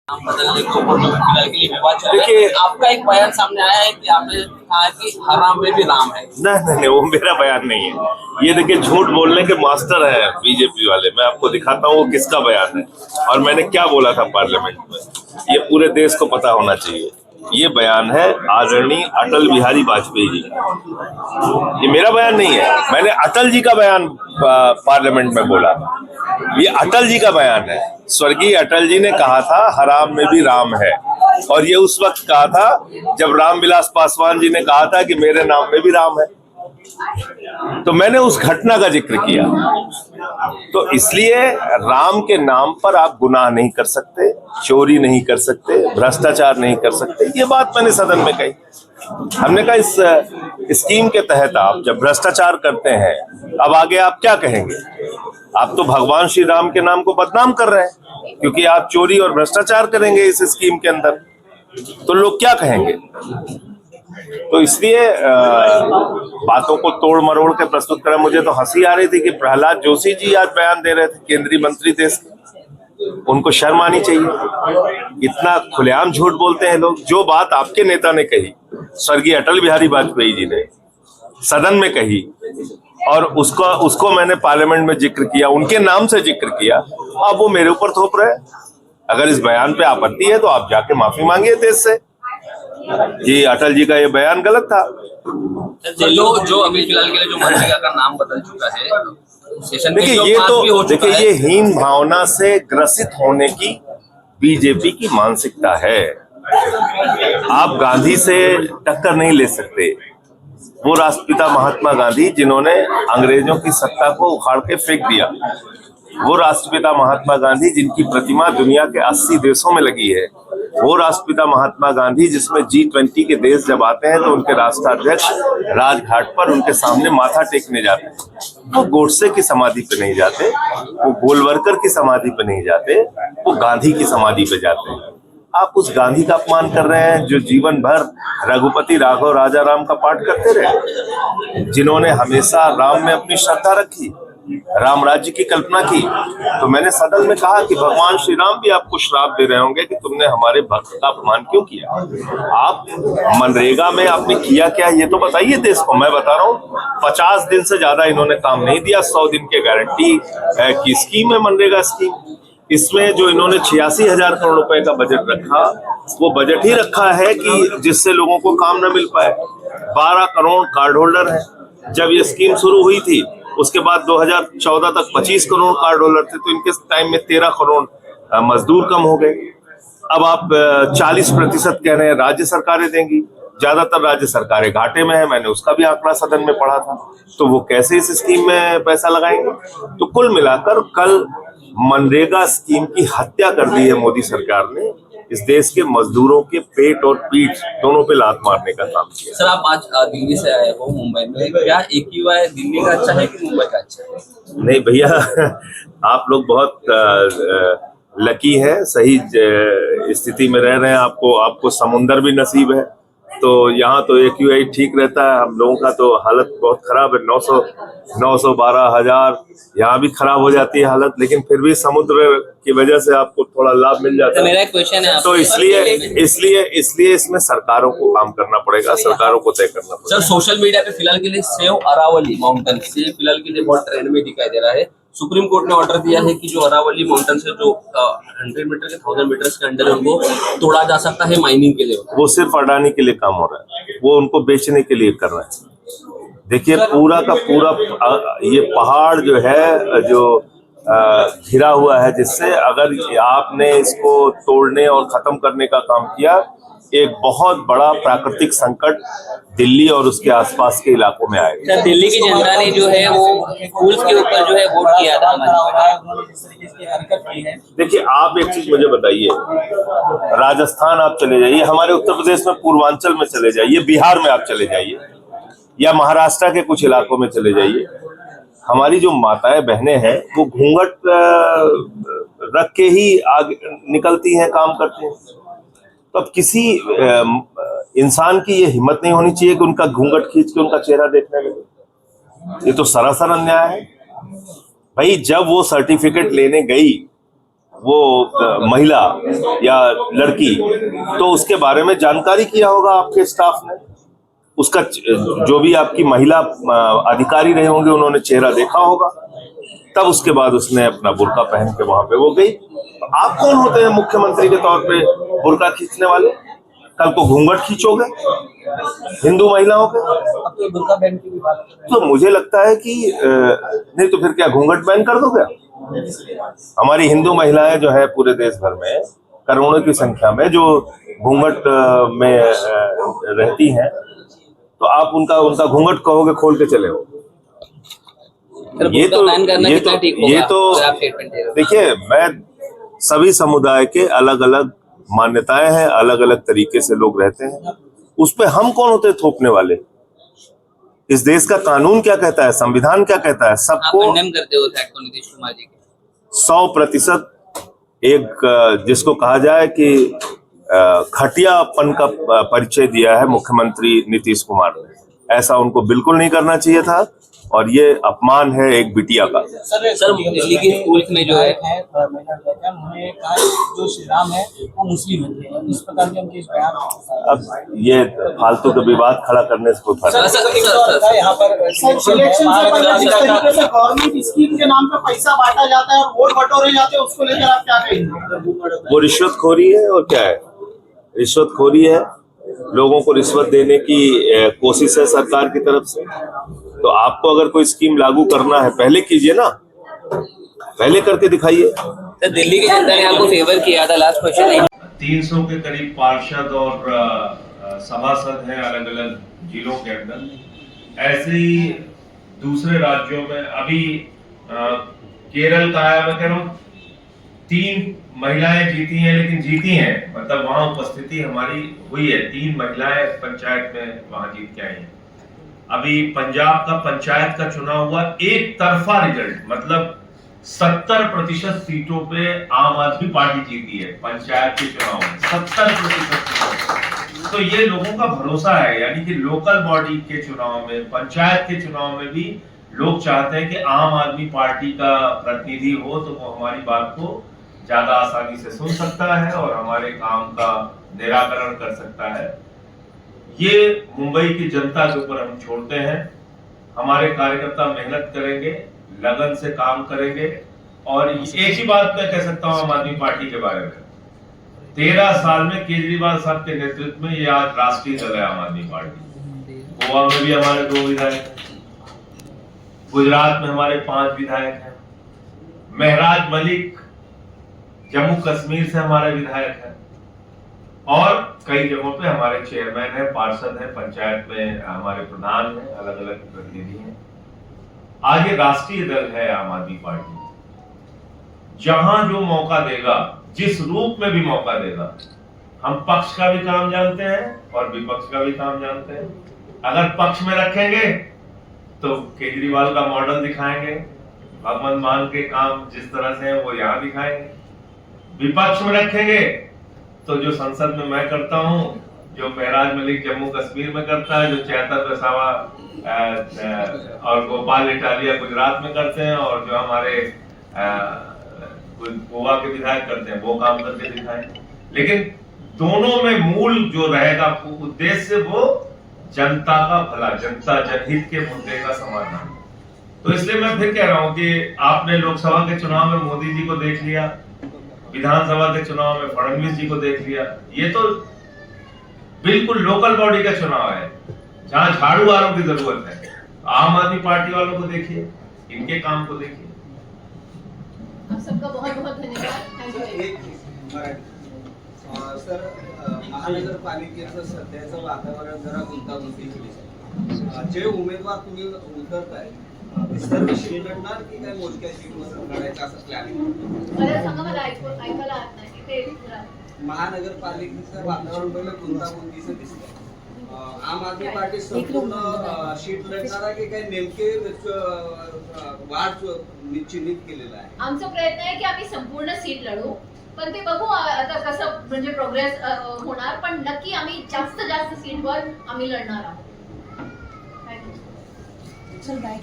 नाम बदलने को फिलहाल के लिए विवाद चल रहा है। देखिए, आपका एक बयान सामने आया है कि आपने कहा है कि हराम में भी राम है। नहीं, वो मेरा बयान नहीं है। ये देखिए, झूठ बोलने के मास्टर हैं बीजेपी वाले। मैं आपको दिखाता हूँ वो किसका बयान है और मैंने क्या बोला था पार्लियामेंट में। ये पूरे देश को पता होना चाहिए। ये बयान है आदरणीय अटल बिहारी वाजपेयी जी का। ये मेरा बयान नहीं है। मैंने अटल जी का बयान पार्लियामेंट में बोला। ये अटल जी का बयान है। स्वर्गीय अटल जी ने कहा था हराम में भी राम है, और ये उस वक्त कहा था जब रामविलास पासवान जी ने कहा था कि मेरे नाम में भी राम है। तो मैंने उस घटना का जिक्र किया। तो इसलिए राम के नाम पर आप गुनाह नहीं कर सकते, चोरी नहीं कर सकते, भ्रष्टाचार नहीं कर सकते। ये बात मैंने सदन में कही। हमने कहा इस स्कीम के तहत आप जब भ्रष्टाचार करते हैं, अब आगे आप क्या कहेंगे? आप तो भगवान श्री राम के नाम को बदनाम कर रहे हैं, क्योंकि आप चोरी और भ्रष्टाचार करेंगे इस स्कीम के अंदर, तो लोग क्या कहेंगे? तो इसलिए बातों को तोड़ मरोड़ के प्रस्तुत करा। मुझे तो हंसी आ रही थी कि प्रहलाद जोशी जी आज बयान दे रहे थे, केंद्रीय मंत्री देश के। उनको शर्म आनी चाहिए। इतना खुलेआम झूठ बोलते हैं लोग। जो बात आपके नेता ने कही, स्वर्गीय अटल बिहारी वाजपेयी जी ने सदन में कही, और उसको मैंने पार्लियामेंट में जिक्र किया, उनके नाम से जिक्र किया, अब वो मेरे ऊपर थोप रहे। अगर इस बयान पे आपत्ति है तो आप जाके माफी मांगिए देश से कि अटल जी का ये बयान गलत था। जो अभी फिलहाल के लिए जो मनरेगा का नाम बदल चुका है, देखिए ये हीन भावना से ग्रसित होने की बीजेपी की मानसिकता है। आप गांधी से टक्कर नहीं ले सकते। वो राष्ट्रपिता महात्मा गांधी जिन्होंने अंग्रेजों की सत्ता को उखाड़ के फेंक दिया, वो राष्ट्रपिता महात्मा गांधी जिनकी प्रतिमा दुनिया के 80 देशों में लगी है, वो राष्ट्रपिता महात्मा गांधी जिसमें G20 के देश जब आते हैं तो उनके राष्ट्राध्यक्ष राजघाट पर उनके सामने माथा टेकने जाते हैं। वो गोडसे की समाधि पे नहीं जाते, वो गोलवरकर की समाधि पे नहीं जाते, वो गांधी की समाधि पे जाते हैं। आप उस गांधी का अपमान कर रहे हैं जो जीवन भर रघुपति राघव राजा राम का पाठ करते रहे, जिन्होंने हमेशा राम में अपनी श्रद्धा रखी, राम राज्य की कल्पना की। तो मैंने सदन में कहा कि भगवान श्री राम भी आपको श्राप दे रहे होंगे कि तुमने हमारे भक्त का अपमान क्यों किया। आप मनरेगा में आपने किया क्या, ये तो बताइए देश को। मैं बता रहा हूँ 50 दिन से ज्यादा इन्होंने काम नहीं दिया। 100 दिन के गारंटी की स्कीम है मनरेगा स्कीम। इसमें जो इन्होंने 86,000 करोड़ रुपए का बजट रखा, वो बजट ही रखा है कि जिससे लोगों को काम न मिल पाए। 12 करोड़ कार्ड होल्डर है। जब ये स्कीम शुरू हुई थी उसके बाद 2014 तक 25 करोड़ कार्ड होल्डर थे, तो इनके टाइम में 13 करोड़ मजदूर कम हो गए। अब आप 40% कह रहे हैं राज्य सरकारें देंगी। ज्यादातर राज्य सरकारें घाटे में है। मैंने उसका भी आंकड़ा सदन में पढ़ा था। तो वो कैसे इस स्कीम में पैसा लगाएंगे? तो कुल मिलाकर कल मनरेगा स्कीम की हत्या कर दी है मोदी सरकार ने। इस देश के मजदूरों के पेट और पीठ दोनों पे लात मारने का काम किया। सर, आप आज दिल्ली से आए हो मुंबई में, क्या AQI दिल्ली का अच्छा है कि मुंबई का अच्छा है? नहीं भैया, आप लोग बहुत लकी हैं, सही स्थिति में रह रहे हैं। आपको समुंदर भी नसीब है, तो यहाँ तो AQI ठीक रहता है। हम लोगों का तो हालत बहुत खराब है। 912,000 यहाँ भी खराब हो जाती है हालत, लेकिन फिर भी समुद्र की वजह से आपको थोड़ा लाभ मिल जाता है। मेरा एक क्वेश्चन है, तो इसलिए इसमें सरकारों को काम करना पड़ेगा, सरकारों को तय करना पड़ेगा। सर, सोशल मीडिया पे फिलहाल के लिए सेव अरावली माउंटेन से फिलहाल के लिए बहुत ट्रेंड में दिखाई दे रहा है। सुप्रीम कोर्ट ने ऑर्डर दिया है कि जो अरावली माउंटेन से जो 100 मीटर के 1000 मीटर के अंदर उनको तोड़ा जा सकता है माइनिंग के लिए। वो सिर्फ अडानी के लिए काम हो रहा है, वो उनको बेचने के लिए कर रहे हैं। देखिए, पूरा का पूरा ये पहाड़ जो है, जो घिरा हुआ है, जिससे अगर आपने इसको तोड़ने और खत्म करने का काम किया, एक बहुत बड़ा प्राकृतिक संकट दिल्ली और उसके आसपास के इलाकों में आएगा। दिल्ली की जनता ने जो है वो फूल्स के ऊपर जो है वोट किया था। देखिए, आप एक चीज मुझे बताइए, राजस्थान आप चले जाइए, हमारे उत्तर प्रदेश में पूर्वांचल में चले जाइए, बिहार में आप चले जाइए, या महाराष्ट्र के कुछ इलाकों में चले जाइए, हमारी जो माताएं बहनें हैं वो घूंघट रख के ही आगे निकलती हैं, काम करती हैं। तो अब किसी इंसान की ये हिम्मत नहीं होनी चाहिए कि उनका घूंघट खींच के उनका चेहरा देखने लगे। ये तो सरासर अन्याय है भाई। जब वो सर्टिफिकेट लेने गई वो महिला या लड़की, तो उसके बारे में जानकारी किया होगा आपके स्टाफ ने। उसका जो भी आपकी महिला अधिकारी रहे होंगे उन्होंने चेहरा देखा होगा, तब उसके बाद उसने अपना बुर्का पहन के वहां पे वो गई। आप कौन होते हैं मुख्यमंत्री के तौर पे बुर्का खींचने वाले? कल को घूंघट खींचोगे हिंदू महिलाओं के? तो बुर्का बैन की भी बात तो मुझे लगता है कि नहीं तो फिर क्या घूंघट बैन कर दोगे? हमारी हिंदू महिलाएं जो है पूरे देश भर में करोड़ों की संख्या में जो घूंघट में रहती हैं, तो आप उनका घूंघट कहोगे खोल के चले हो? ये तो देखिए, मैं सभी समुदाय के अलग अलग मान्यताएं हैं, अलग अलग तरीके से लोग रहते हैं, उस पे हम कौन होते थोपने वाले? इस देश का कानून क्या कहता है, संविधान क्या कहता है? सबको कंडेम करते हो नीतीश कुमार जी के 100% एक जिसको कहा जाए कि खटियापन का परिचय दिया है मुख्यमंत्री नीतीश कुमार ने। ऐसा उनको बिल्कुल नहीं करना चाहिए था और ये अपमान है एक बिटिया का। सर दिल्ली के स्कूल में जो है उन्होंने कहा जो श्री राम है वो मुस्लिम है, इस प्रकार के उनके बयान। अब ये फालतू का विवाद खड़ा करने से कोई फायदा नहीं। यहाँ पर इलेक्शन से पहले जिस तरीके से गवर्नमेंट स्कीम के नाम पे पैसा बांटा जाता है और वोट बटोरे जाते हैं, उसको लेकर आप क्या कहेंगे? वो रिश्वतखोरी है और क्या है? रिश्वतखोरी है, लोगों को रिश्वत देने की कोशिश है सरकार की तरफ से। तो आपको अगर कोई स्कीम लागू करना है पहले कीजिए ना, पहले करके दिखाइए। तो दिल्ली की जनता ने आपको फेवर किया था। लास्ट क्वेश्चन, 300 के करीब पार्षद और सभासद हैं अलग अलग जिलों के अंदर। ऐसे ही दूसरे राज्यों में अभी केरल का आया, मैं कह रहा हूँ 3 महिलाएं जीती हैं, लेकिन जीती हैं मतलब वहां उपस्थिति हमारी हुई है। 3 महिलाएं पंचायत में वहां जीत के आई हैं। अभी पंजाब का पंचायत का चुनाव हुआ, एक तरफा रिजल्ट, मतलब 70% सीटों पे आम आदमी पार्टी जीती है पंचायत के चुनाव में, 70%। तो ये लोगों का भरोसा है, यानी कि लोकल बॉडी के चुनाव में, पंचायत के चुनाव में भी लोग चाहते हैं कि आम आदमी पार्टी का प्रतिनिधि हो, तो वो हमारी बात को ज्यादा आसानी से सुन सकता है और हमारे काम का निराकरण कर सकता है। ये मुंबई की जनता के ऊपर हम छोड़ते हैं। हमारे कार्यकर्ता मेहनत करेंगे, लगन से काम करेंगे। और एक ही बात मैं कह सकता हूं आम आदमी पार्टी के बारे में, 13 साल में केजरीवाल साहब के नेतृत्व में ये आज राष्ट्रीय दल है आम आदमी पार्टी। गोवा में भी हमारे 2 विधायक हैं, गुजरात में हमारे 5 विधायक हैं, महराज मलिक जम्मू कश्मीर से हमारे विधायक हैं, और कई जगहों पे हमारे चेयरमैन हैं, पार्षद हैं, पंचायत में हमारे प्रधान हैं, अलग अलग प्रतिनिधि हैं। आज ये राष्ट्रीय दल है आम आदमी पार्टी। जहां जो मौका देगा, जिस रूप में भी मौका देगा, हम पक्ष का भी काम जानते हैं और विपक्ष का भी काम जानते हैं। अगर पक्ष में रखेंगे तो केजरीवाल का मॉडल दिखाएंगे, भगवंत मान के काम जिस तरह से है वो यहाँ दिखाएंगे। विपक्ष में रखेंगे तो जो संसद में मैं करता हूँ, जो महराज मलिक जम्मू कश्मीर में करता है, जो चैतर वसावा और गोपाल इटालिया गुजरात में करते हैं, और जो हमारे गोवा के विधायक करते हैं, वो काम करके दिखाएं। लेकिन दोनों में मूल जो रहेगा उद्देश्य, वो जनता का भला, जनता जनहित के मुद्दे का समाधान। तो इसलिए मैं फिर कह रहा हूं कि आपने लोकसभा के चुनाव में मोदी जी को देख लिया, विधानसभा के चुनाव में फडणवीस जी को देख लिया। ये तो बिल्कुल लोकल बॉडी का चुनाव है जहां झाड़ू वालों की जरूरत है। आम आदमी पार्टी वालों को देखिए, इनके काम को देखिए। आप सबका बहुत बहुत धन्यवाद। सर, महानगरपालिकेचं सध्याचं वातावरण जरा गुंतागुंतीचं दिसतं। जे उमेदवार तुम्ही उतरताय ते सर्व शीट लढणार की काय मोजक्या शीटवर लढायचं असं प्लॅनिंग? मला सांगा, मला ऐकायला आत नाही ते जरा. महानगरपालिकेचं वातावरण पहिलं गुंतागुंतीचं दिसतं। आम आदमी पार्टी संपूर्ण शीट लढणार आहे की काय नेमके वाढ निश्चित केलेला आहे? आमचा प्रयत्न आहे की आम्ही संपूर्ण सीट लढू, पण ते बघू आता कसं म्हणजे प्रोग्रेस होणार, पण नक्की आम्ही जास्त सीटवर आम्ही लढणार आहोत. चल बाय.